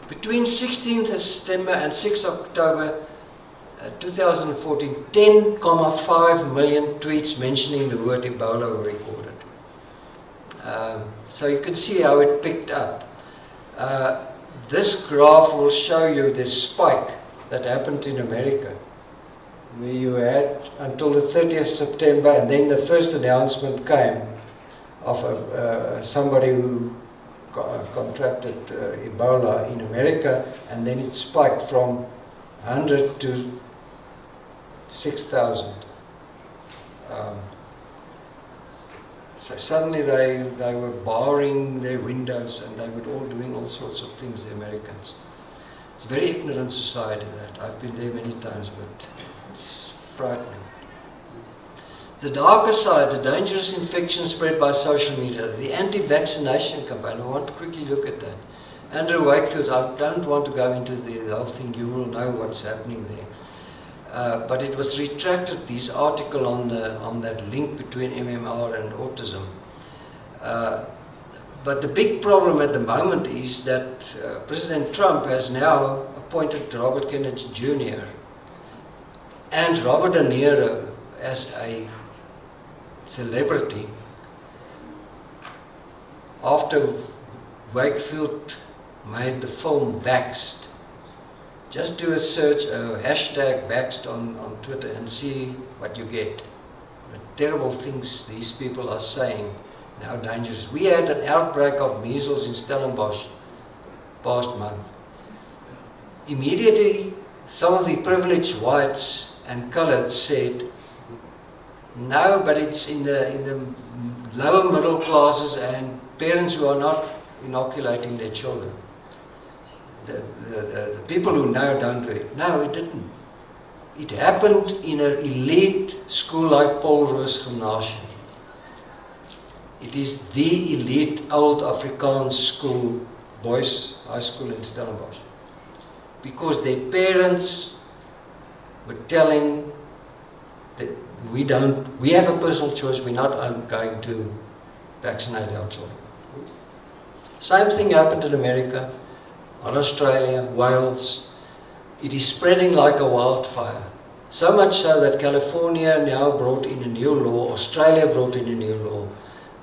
Between 16th September and 6th October 2014, 10.5 million tweets mentioning the word Ebola were recorded. So you can see how it picked up. This graph will show you the spike that happened in America, where you had until the 30th September, and then the first announcement came of somebody who contracted Ebola in America, and then it spiked from 100 to 6,000. So suddenly they were barring their windows, and they were all doing all sorts of things, the Americans. It's a very ignorant society, that. I've been there many times, but it's frightening. The darker side, the dangerous infection spread by social media, the anti-vaccination campaign. I want to quickly look at that. Andrew Wakefield's, I don't want to go into the whole thing, you will know what's happening there. But it was retracted, this article on that link between MMR and autism. But the big problem at the moment is that President Trump has now appointed Robert Kennedy Jr. and Robert De Niro as a celebrity after Wakefield made the film Vaxxed. Just do a search, hashtag Vaxxed on Twitter, and see what you get. The terrible things these people are saying, and how dangerous. We had an outbreak of measles in Stellenbosch past month. Immediately, some of the privileged whites and coloureds said, no, but it's in the lower middle classes and parents who are not inoculating their children. The people who know don't do it. No, it didn't. It happened in an elite school like Paul Roos Gymnasium. It is the elite old Afrikaans school, boys high school in Stellenbosch. Because their parents were telling that we have a personal choice, we're not going to vaccinate our children. Same thing happened in America, in Australia, Wales. It is spreading like a wildfire. So much so that California now brought in a new law, Australia brought in a new law,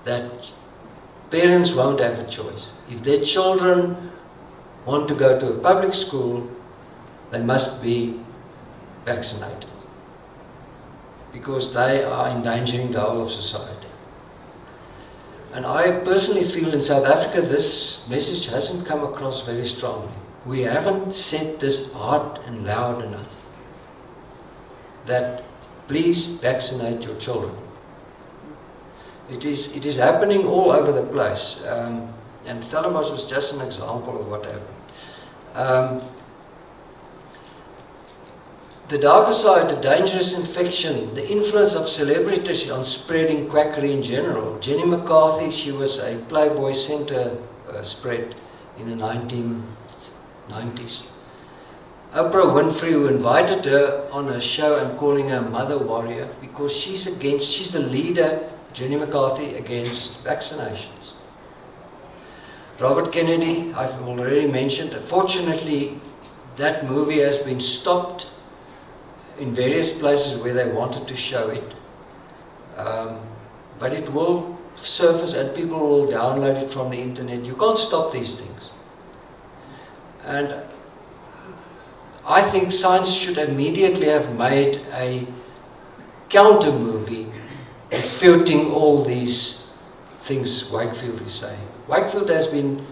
that parents won't have a choice. If their children want to go to a public school, they must be vaccinated, because they are endangering the whole of society. And I personally feel in South Africa this message hasn't come across very strongly. We haven't said this hard and loud enough, that please vaccinate your children. It is happening all over the place, and Stellenbosch was just an example of what happened. The darker side, the dangerous infection, the influence of celebrities on spreading quackery in general. Jenny McCarthy, she was a Playboy Center spread in the 1990s. Oprah Winfrey, who invited her on a show and calling her Mother Warrior, because she's the leader, Jenny McCarthy, against vaccinations. Robert Kennedy, I've already mentioned. Fortunately, that movie has been stopped in various places where they wanted to show it. But it will surface and people will download it from the internet. You can't stop these things. And I think science should immediately have made a counter movie refuting all these things Wakefield is saying. Wakefield has been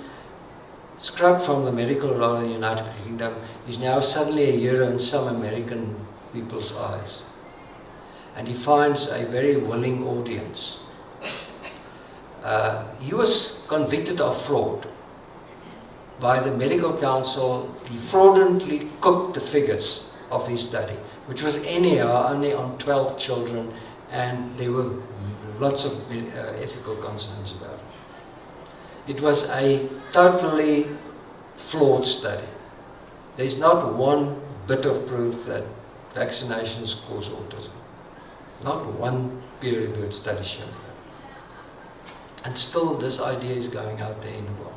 scrubbed from the medical role in the United Kingdom. He's now suddenly a hero in some American people's eyes. And he finds a very willing audience. He was convicted of fraud by the medical council. He fraudulently cooked the figures of his study, which was anyhow only on 12 children, and there were lots of ethical concerns about it. It was a totally flawed study. There's not one bit of proof that vaccinations cause autism. Not one peer-reviewed study shows that. And still this idea is going out there in the world.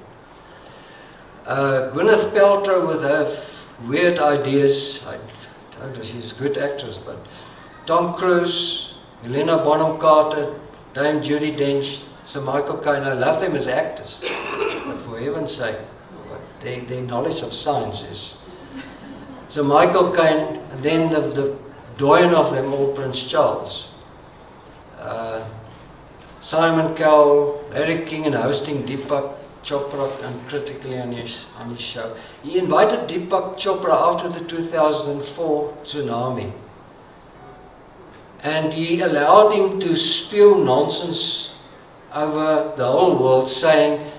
Gwyneth Paltrow with her weird ideas. I don't know, she's a good actress, but Tom Cruise, Helena Bonham Carter, Dame Judi Dench, Sir Michael Caine, I love them as actors. But for heaven's sake, their knowledge of science is. Sir Michael Caine, and then the doyen of them all, Prince Charles. Simon Cowell, Larry King, and hosting Deepak Chopra uncritically on his show. He invited Deepak Chopra after the 2004 tsunami. And he allowed him to spew nonsense over the whole world, saying,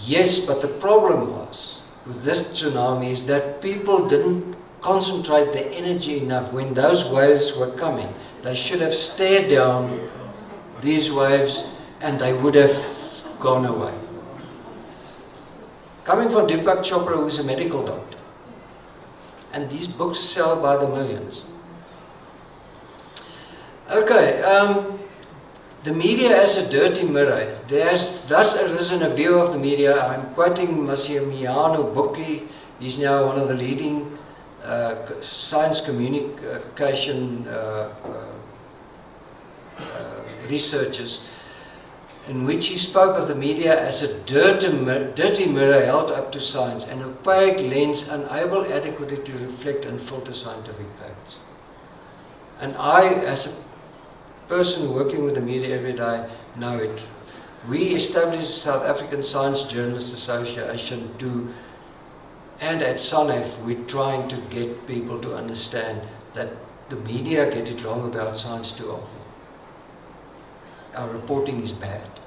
yes, but the problem was with this tsunami is that people didn't concentrate their energy enough when those waves were coming. They should have stared down these waves and they would have gone away. Coming from Deepak Chopra, who is a medical doctor. And these books sell by the millions. Okay, the media as a dirty mirror. There has thus arisen a view of the media. I'm quoting Massimiliano Bucchi. He's now one of the leading science communication researchers, in which he spoke of the media as a dirty mirror held up to science, an opaque lens unable adequately to reflect and filter scientific facts. And I, as a person working with the media every day, know it. We established the South African Science Journalists Association and at SANEF, we're trying to get people to understand that the media get it wrong about science too often. Our reporting is bad.